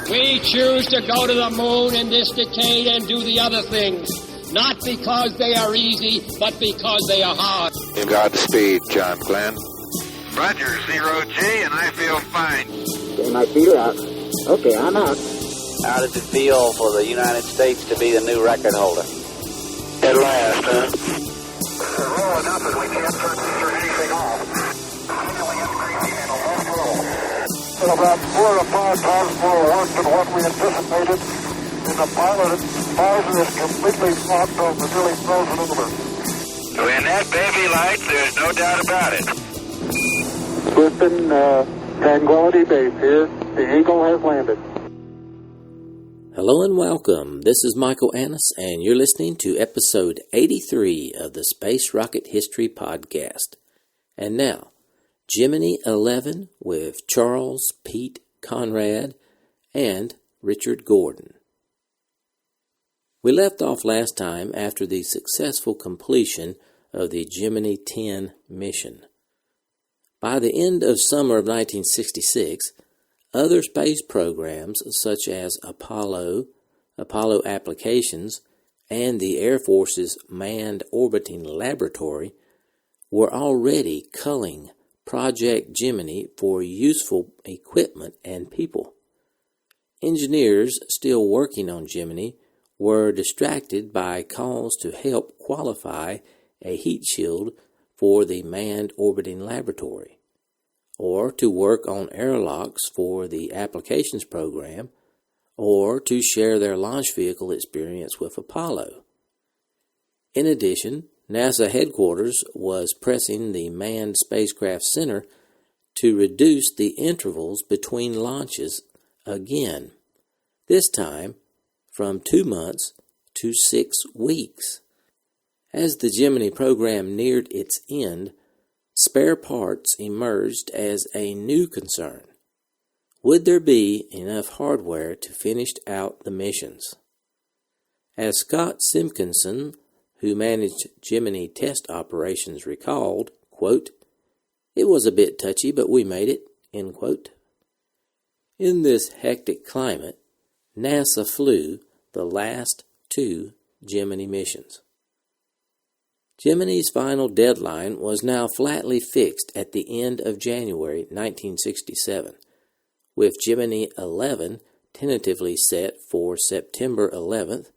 We choose to go to the moon in this decade and do the other things, not because they are easy, but because they are hard. Godspeed, John Glenn. Roger, 0G, and I feel fine. Okay, my feet out. Okay, I'm out. How does it feel for the United States to be the new record holder? At last, huh? We're rolling up and we can't turn anything off. About 4 to 5 times more work than what we anticipated, and the pilot advisor is completely knocked over, nearly frozen over. When that baby lights, there's no doubt about it. Houston, Tranquility Base here. The Eagle has landed. Hello and welcome. This is Michael Annis, and you're listening to episode 83 of the Space Rocket History Podcast. And now, Gemini 11 with Charles, Pete, Conrad, and Richard Gordon. We left off last time after the successful completion of the Gemini 10 mission. By the end of summer of 1966, other space programs such as Apollo Applications, and the Air Force's Manned Orbiting Laboratory were already culling Project Gemini for useful equipment and people. Engineers still working on Gemini were distracted by calls to help qualify a heat shield for the Manned Orbiting Laboratory, or to work on airlocks for the Applications program, or to share their launch vehicle experience with Apollo. In addition, NASA headquarters was pressing the Manned Spacecraft Center to reduce the intervals between launches again, this time from 2 months to 6 weeks. As the Gemini program neared its end, spare parts emerged as a new concern. Would there be enough hardware to finish out the missions? As Scott Simpkinson, who managed Gemini test operations, recalled, quote, "It was a bit touchy, but we made it," end quote. In this hectic climate, NASA flew the last 2 Gemini missions. Gemini's final deadline was now flatly fixed at the end of January 1967, with Gemini 11 tentatively set for September 11th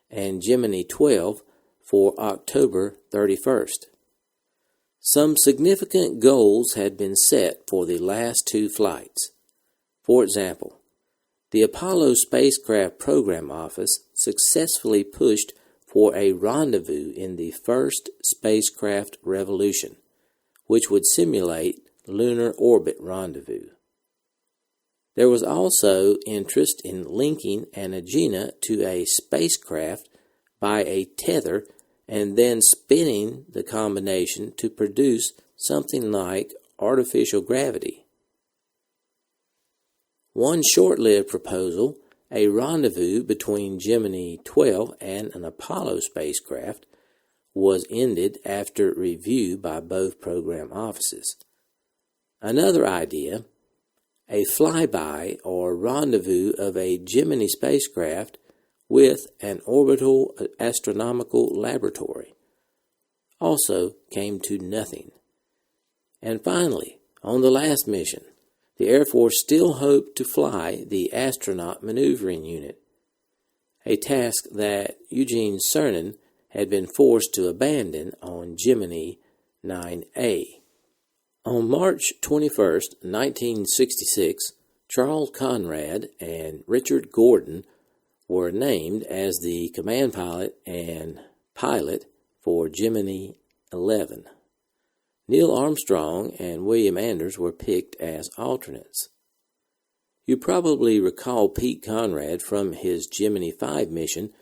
and Gemini 12 for October 31st. Some significant goals had been set for the last 2 flights. For example, the Apollo Spacecraft Program Office successfully pushed for a rendezvous in the first spacecraft revolution, which would simulate lunar orbit rendezvous. There was also interest in linking an Agena to a spacecraft by a tether and then spinning the combination to produce something like artificial gravity. One short-lived proposal, a rendezvous between Gemini 12 and an Apollo spacecraft, was ended after review by both program offices. Another idea, a flyby or rendezvous of a Gemini spacecraft with an orbital astronomical laboratory, also came to nothing. And finally, on the last mission, the Air Force still hoped to fly the Astronaut Maneuvering Unit, a task that Eugene Cernan had been forced to abandon on Gemini 9A. On March 21, 1966, Charles Conrad and Richard Gordon were named as the command pilot and pilot for Gemini 11. Neil Armstrong and William Anders were picked as alternates. You probably recall Pete Conrad from his Gemini 5 mission,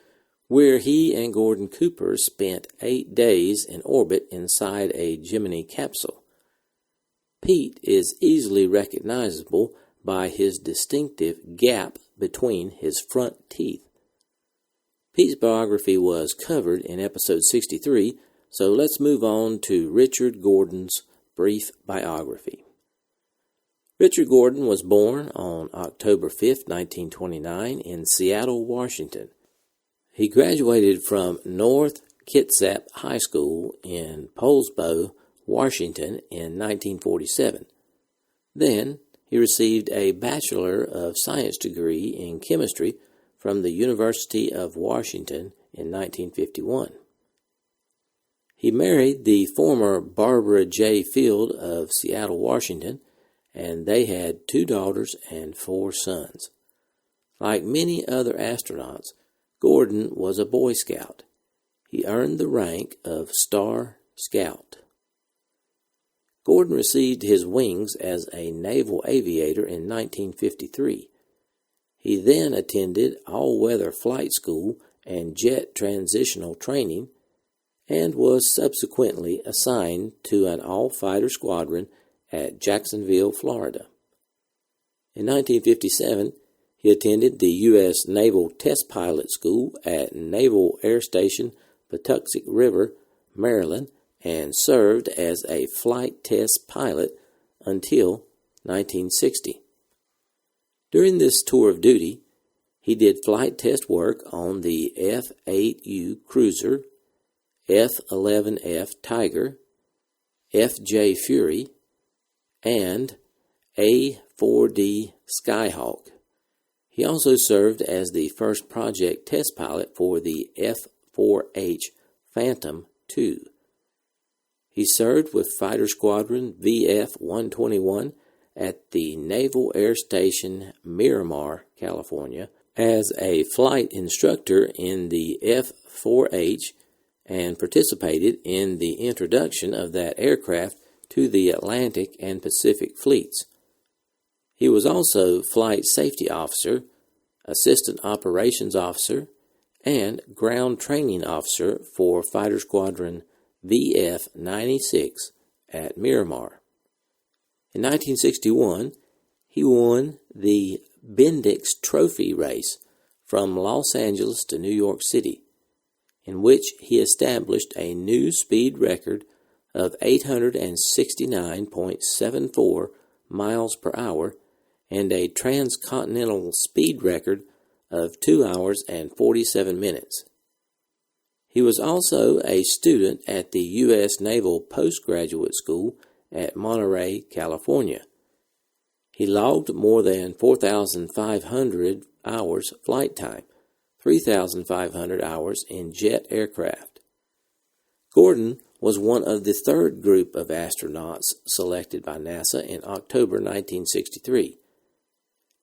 where he and Gordon Cooper spent 8 days in orbit inside a Gemini capsule. Pete is easily recognizable by his distinctive gap between his front teeth. Pete's biography was covered in episode 63, so let's move on to Richard Gordon's brief biography. Richard Gordon was born on October 5, 1929 in Seattle, Washington. He graduated from North Kitsap High School in Poulsbo, Washington in 1947. Then he received a Bachelor of Science degree in chemistry from the University of Washington in 1951. He married the former Barbara J. Field of Seattle, Washington, and they had 2 daughters and 4 sons. Like many other astronauts, Gordon was a Boy Scout. He earned the rank of Star Scout. Gordon received his wings as a naval aviator in 1953. He then attended all-weather flight school and jet transitional training and was subsequently assigned to an all-fighter squadron at Jacksonville, Florida. In 1957, he attended the U.S. Naval Test Pilot School at Naval Air Station Patuxent River, Maryland, and served as a flight test pilot until 1960. During this tour of duty, he did flight test work on the F-8U Cruiser, F-11F Tiger, F-J Fury, and A-4D Skyhawk. He also served as the first project test pilot for the F-4H Phantom II. He served with Fighter Squadron VF-121 at the Naval Air Station Miramar, California, as a flight instructor in the F-4H and participated in the introduction of that aircraft to the Atlantic and Pacific fleets. He was also Flight Safety Officer, Assistant Operations Officer, and Ground Training Officer for Fighter Squadron VF-96 at Miramar. In 1961, he won the Bendix Trophy race from Los Angeles to New York City, in which he established a new speed record of 869.74 miles per hour and a transcontinental speed record of 2 hours and 47 minutes. He was also a student at the U.S. Naval Postgraduate School at Monterey, California. He logged more than 4,500 hours flight time, 3,500 hours in jet aircraft. Gordon was one of the third group of astronauts selected by NASA in October 1963.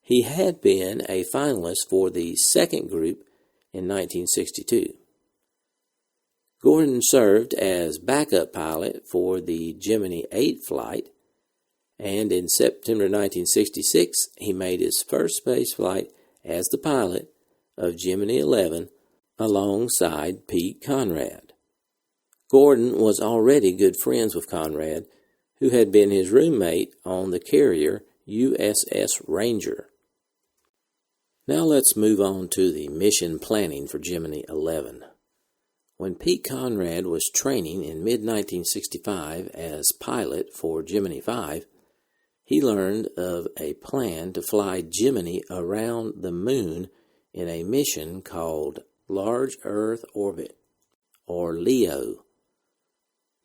He had been a finalist for the second group in 1962. Gordon served as backup pilot for the Gemini 8 flight, and in September 1966 he made his first space flight as the pilot of Gemini 11 alongside Pete Conrad. Gordon was already good friends with Conrad, who had been his roommate on the carrier USS Ranger. Now let's move on to the mission planning for Gemini 11. When Pete Conrad was training in mid-1965 as pilot for Gemini 5, he learned of a plan to fly Gemini around the Moon in a mission called Large Earth Orbit, or LEO.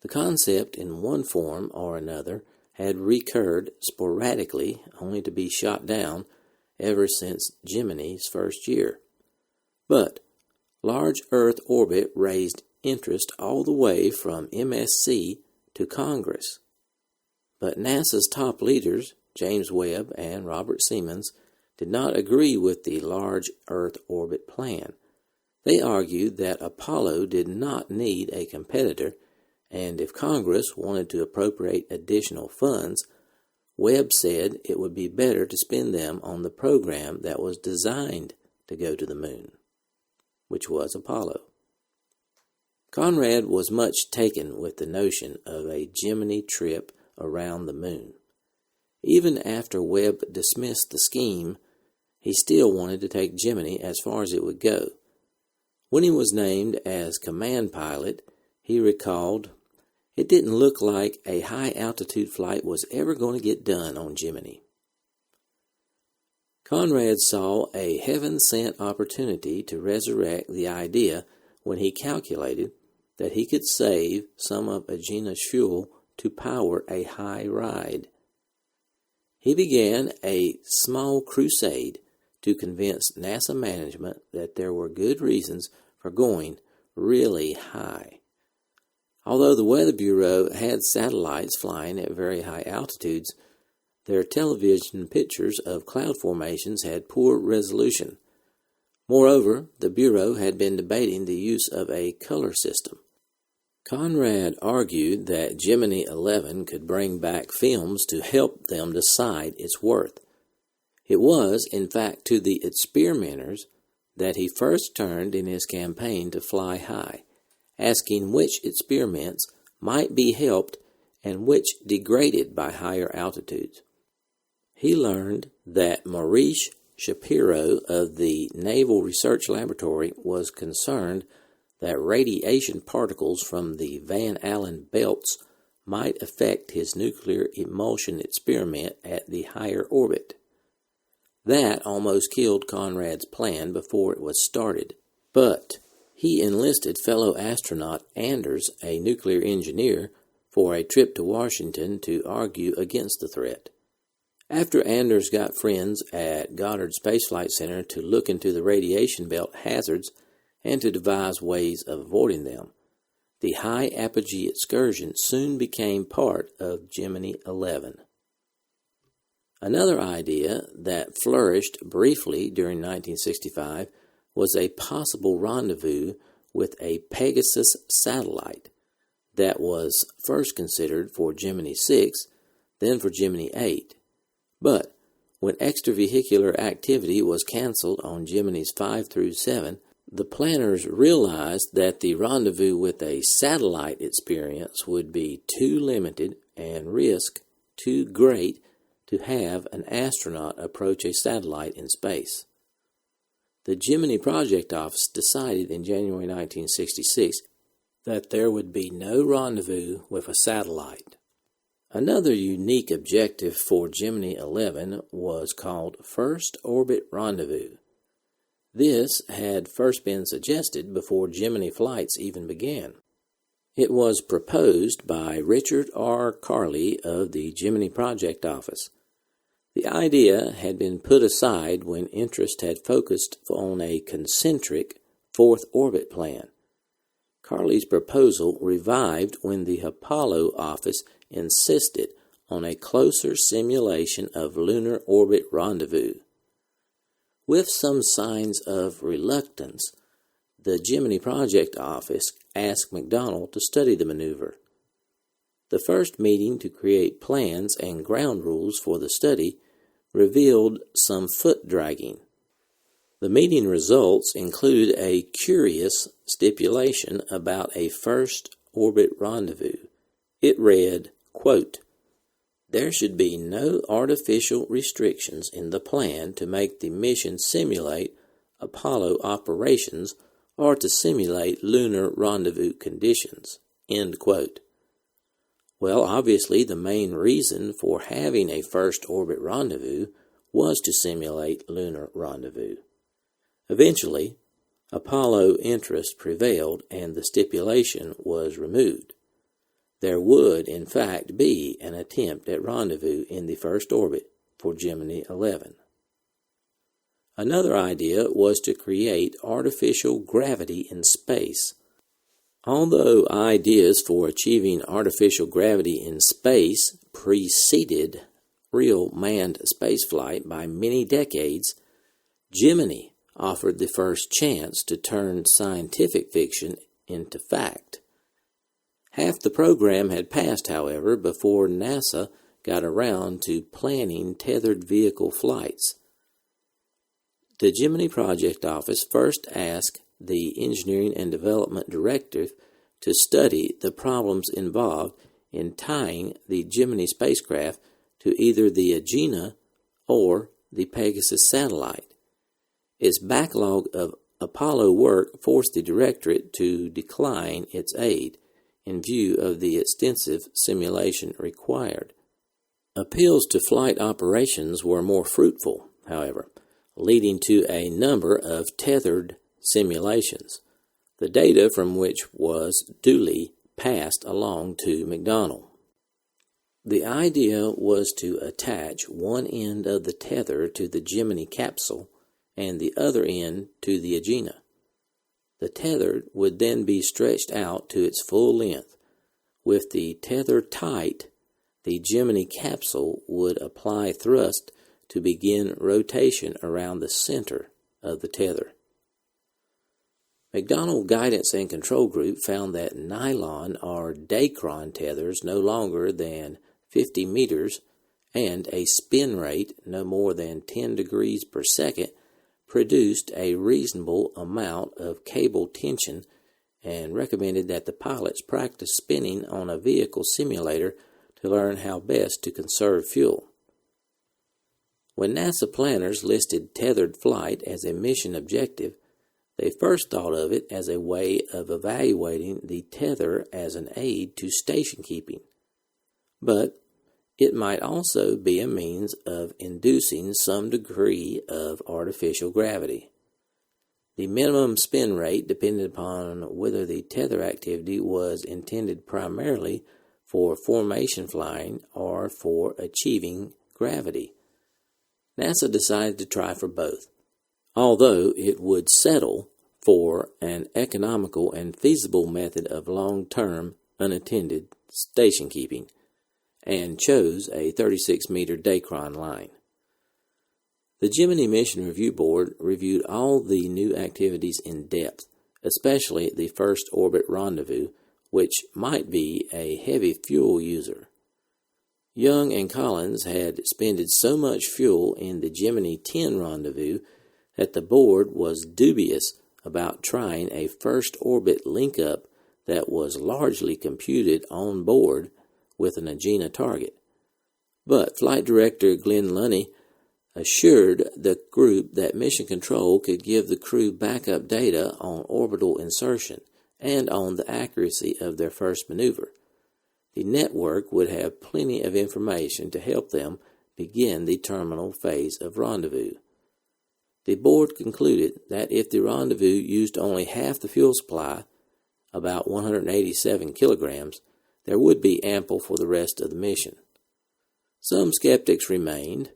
The concept, in one form or another, had recurred sporadically, only to be shot down ever since Gemini's first year. But Large Earth Orbit raised interest all the way from MSC to Congress. But NASA's top leaders, James Webb and Robert Siemens, did not agree with the Large Earth Orbit plan. They argued that Apollo did not need a competitor, and if Congress wanted to appropriate additional funds, Webb said it would be better to spend them on the program that was designed to go to the Moon, which was Apollo. Conrad was much taken with the notion of a Gemini trip around the Moon. Even after Webb dismissed the scheme, he still wanted to take Gemini as far as it would go. When he was named as command pilot, he recalled, "It didn't look like a high-altitude flight was ever going to get done on Gemini. Conrad saw a heaven-sent opportunity to resurrect the idea when he calculated that he could save some of Agena's fuel to power a high ride. He began a small crusade to convince NASA management that there were good reasons for going really high. Although the Weather Bureau had satellites flying at very high altitudes, their television pictures of cloud formations had poor resolution. Moreover, the Bureau had been debating the use of a color system. Conrad argued that Gemini 11 could bring back films to help them decide its worth. It was, in fact, to the experimenters that he first turned in his campaign to fly high, asking which experiments might be helped and which degraded by higher altitudes. He learned that Maurice Shapiro of the Naval Research Laboratory was concerned that radiation particles from the Van Allen belts might affect his nuclear emulsion experiment at the higher orbit. That almost killed Conrad's plan before it was started, but he enlisted fellow astronaut Anders, a nuclear engineer, for a trip to Washington to argue against the threat. After Anders got friends at Goddard Space Flight Center to look into the radiation belt hazards and to devise ways of avoiding them, the high apogee excursion soon became part of Gemini 11. Another idea that flourished briefly during 1965 was a possible rendezvous with a Pegasus satellite that was first considered for Gemini 6, then for Gemini 8. But when extravehicular activity was canceled on Geminis 5 through 7, the planners realized that the rendezvous with a satellite experience would be too limited and risk too great to have an astronaut approach a satellite in space. The Gemini Project Office decided in January 1966 that there would be no rendezvous with a satellite. Another unique objective for Gemini 11 was called First Orbit Rendezvous. This had first been suggested before Gemini flights even began. It was proposed by Richard R. Carley of the Gemini Project Office. The idea had been put aside when interest had focused on a concentric fourth orbit plan. Carley's proposal revived when the Apollo office insisted on a closer simulation of lunar orbit rendezvous. With some signs of reluctance, the Gemini Project Office asked McDonnell to study the maneuver. The first meeting to create plans and ground rules for the study revealed some foot dragging. The meeting results include a curious stipulation about a first orbit rendezvous. It read, quote, "There should be no artificial restrictions in the plan to make the mission simulate Apollo operations or to simulate lunar rendezvous conditions." End quote. Well, obviously the main reason for having a first orbit rendezvous was to simulate lunar rendezvous. Eventually, Apollo interest prevailed and the stipulation was removed. There would, in fact, be an attempt at rendezvous in the first orbit for Gemini 11. Another idea was to create artificial gravity in space. Although ideas for achieving artificial gravity in space preceded real manned spaceflight by many decades, Gemini offered the first chance to turn scientific fiction into fact. Half the program had passed, however, before NASA got around to planning tethered vehicle flights. The Gemini Project Office first asked the Engineering and Development Directive to study the problems involved in tying the Gemini spacecraft to either the Agena or the Pegasus satellite. Its backlog of Apollo work forced the Directorate to decline its aid in view of the extensive simulation required. Appeals to flight operations were more fruitful, however, leading to a number of tethered simulations, the data from which was duly passed along to McDonald. The idea was to attach one end of the tether to the Gemini capsule and the other end to the Agena. The tether would then be stretched out to its full length. With the tether tight, the Gemini capsule would apply thrust to begin rotation around the center of the tether. McDonald Guidance and Control Group found that nylon or Dacron tethers no longer than 50 meters and a spin rate no more than 10 degrees per second produced a reasonable amount of cable tension, and recommended that the pilots practice spinning on a vehicle simulator to learn how best to conserve fuel. When NASA planners listed tethered flight as a mission objective, they first thought of it as a way of evaluating the tether as an aid to station keeping. But it might also be a means of inducing some degree of artificial gravity. The minimum spin rate depended upon whether the tether activity was intended primarily for formation flying or for achieving gravity. NASA decided to try for both, although it would settle for an economical and feasible method of long-term unattended station keeping, and chose a 36-meter Dacron line. The Gemini Mission Review Board reviewed all the new activities in depth, especially the first orbit rendezvous, which might be a heavy fuel user. Young and Collins had expended so much fuel in the Gemini 10 rendezvous that the board was dubious about trying a first orbit link-up that was largely computed on board with an Agena target. But Flight Director Glenn Lunny assured the group that Mission Control could give the crew backup data on orbital insertion and on the accuracy of their first maneuver. The network would have plenty of information to help them begin the terminal phase of rendezvous. The board concluded that if the rendezvous used only half the fuel supply, about 187 kilograms, there would be ample for the rest of the mission. Some skeptics remained.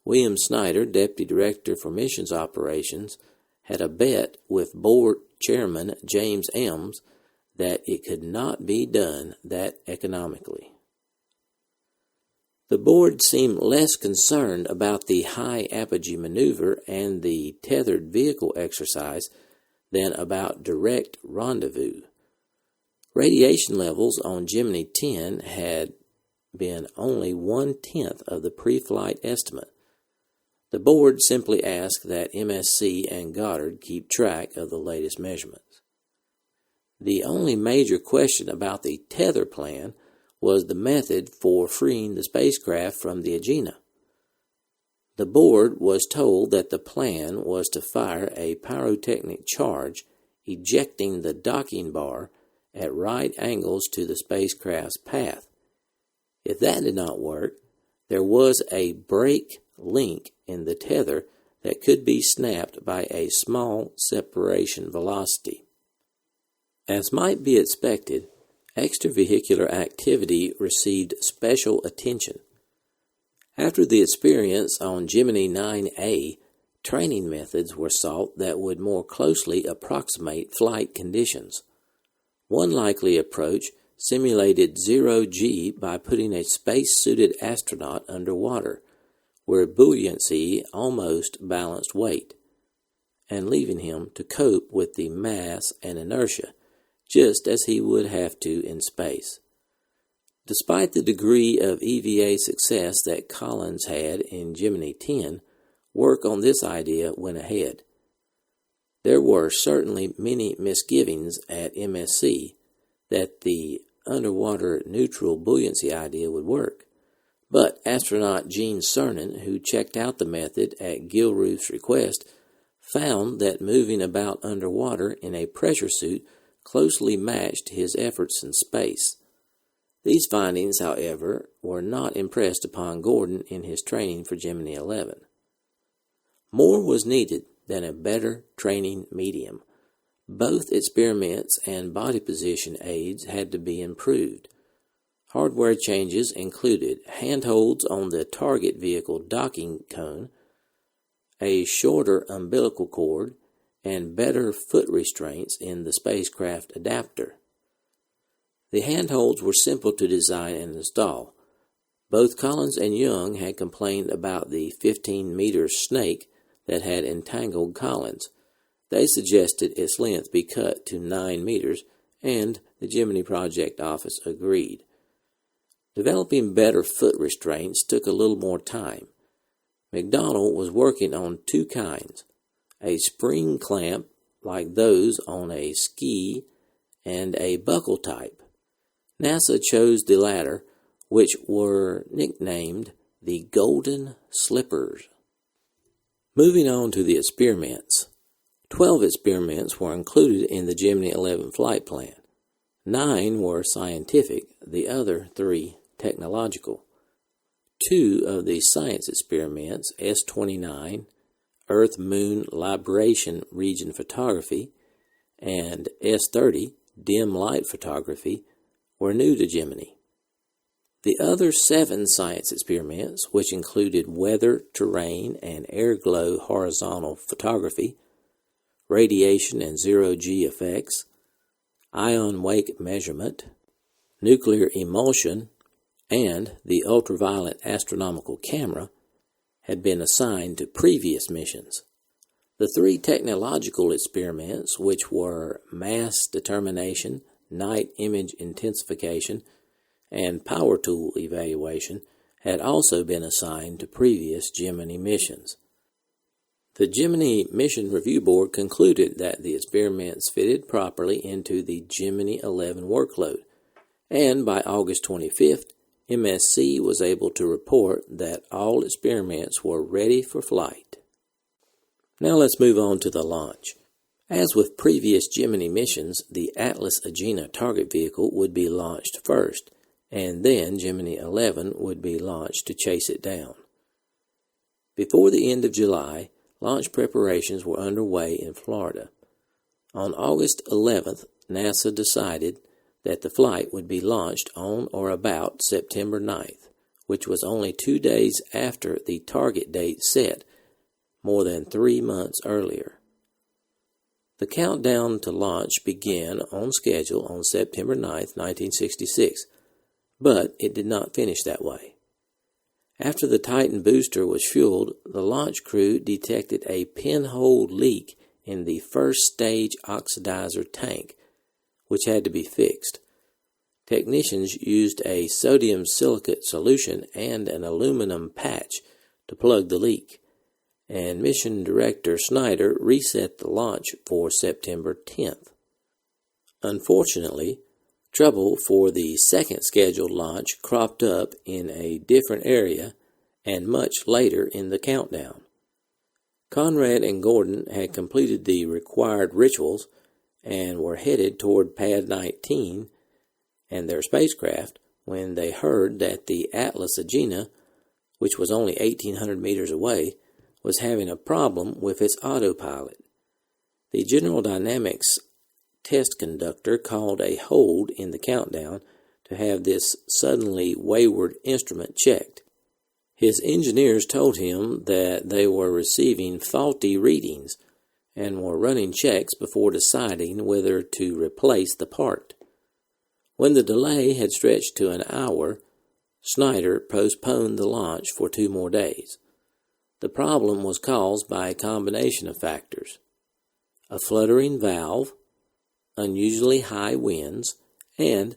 William Snyder, Deputy Director for Missions Operations, had a bet with Board Chairman James Elms that it could not be done that economically. The board seemed less concerned about the high apogee maneuver and the tethered vehicle exercise than about direct rendezvous. Radiation levels on Gemini 10 had been only 1/10 of the pre-flight estimate. The board simply asked that MSC and Goddard keep track of the latest measurements. The only major question about the tether plan was the method for freeing the spacecraft from the Agena. The board was told that the plan was to fire a pyrotechnic charge, ejecting the docking bar at right angles to the spacecraft's path. If that did not work, there was a break link in the tether that could be snapped by a small separation velocity. As might be expected, extravehicular activity received special attention. After the experience on Gemini 9A, training methods were sought that would more closely approximate flight conditions. One likely approach simulated zero-G by putting a space-suited astronaut underwater, where buoyancy almost balanced weight, and leaving him to cope with the mass and inertia, just as he would have to in space. Despite the degree of EVA success that Collins had in Gemini 10, work on this idea went ahead. There were certainly many misgivings at MSC that the underwater neutral buoyancy idea would work, but astronaut Gene Cernan, who checked out the method at Gilruth's request, found that moving about underwater in a pressure suit closely matched his efforts in space. These findings, however, were not impressed upon Gordon in his training for Gemini 11. More was needed than a better training medium. Both experiments and body position aids had to be improved. Hardware changes included handholds on the target vehicle docking cone, a shorter umbilical cord, and better foot restraints in the spacecraft adapter. The handholds were simple to design and install. Both Collins and Young had complained about the 15-meter snake that had entangled Collins. They suggested its length be cut to 9 meters, and the Gemini Project Office agreed. Developing better foot restraints took a little more time. McDonnell was working on two kinds, a spring clamp like those on a ski and a buckle type. NASA chose the latter, which were nicknamed the Golden Slippers. Moving on to the experiments. 12 experiments were included in the Gemini 11 flight plan. 9 were scientific, the other 3 technological. 2 of the science experiments, S-29, Earth-Moon Libration Region Photography, and S-30, Dim Light Photography, were new to Gemini. The other 7 science experiments, which included weather, terrain, and airglow horizontal photography, radiation and zero-G effects, ion wake measurement, nuclear emulsion, and the ultraviolet astronomical camera, had been assigned to previous missions. The 3 technological experiments, which were mass determination, night image intensification, and power tool evaluation, had also been assigned to previous Gemini missions. The Gemini Mission Review Board concluded that the experiments fitted properly into the Gemini 11 workload, and by August 25th, MSC was able to report that all experiments were ready for flight. Now let's move on to the launch. As with previous Gemini missions, the Atlas Agena target vehicle would be launched first, and then Gemini 11 would be launched to chase it down. Before the end of July, launch preparations were underway in Florida. On August 11th, NASA decided that the flight would be launched on or about September 9th, which was only 2 days after the target date set, more than 3 months earlier. The countdown to launch began on schedule on September 9th, 1966, but it did not finish that way. After the Titan booster was fueled, the launch crew detected a pinhole leak in the first stage oxidizer tank, which had to be fixed. Technicians used a sodium silicate solution and an aluminum patch to plug the leak, and Mission Director Snyder reset the launch for September 10th. Unfortunately, trouble for the second scheduled launch cropped up in a different area and much later in the countdown. Conrad and Gordon had completed the required rituals and were headed toward Pad 19 and their spacecraft when they heard that the Atlas Agena, which was only 1,800 meters away, was having a problem with its autopilot. The General Dynamics test conductor called a hold in the countdown to have this suddenly wayward instrument checked. His engineers told him that they were receiving faulty readings and were running checks before deciding whether to replace the part. When the delay had stretched to an hour, Snyder postponed the launch for 2 more days. The problem was caused by a combination of factors: a fluttering valve, unusually high winds, and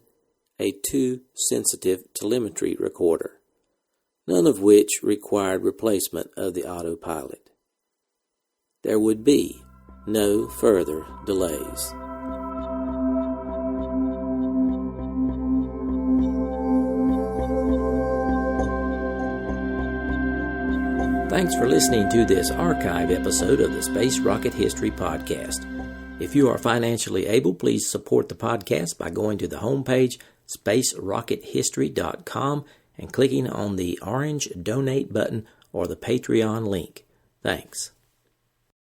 a too sensitive telemetry recorder, none of which required replacement of the autopilot. There would be no further delays. Thanks for listening to this archive episode of the Space Rocket History Podcast. If you are financially able, please support the podcast by going to the homepage, spacerockethistory.com, and clicking on the orange donate button or the Patreon link. Thanks.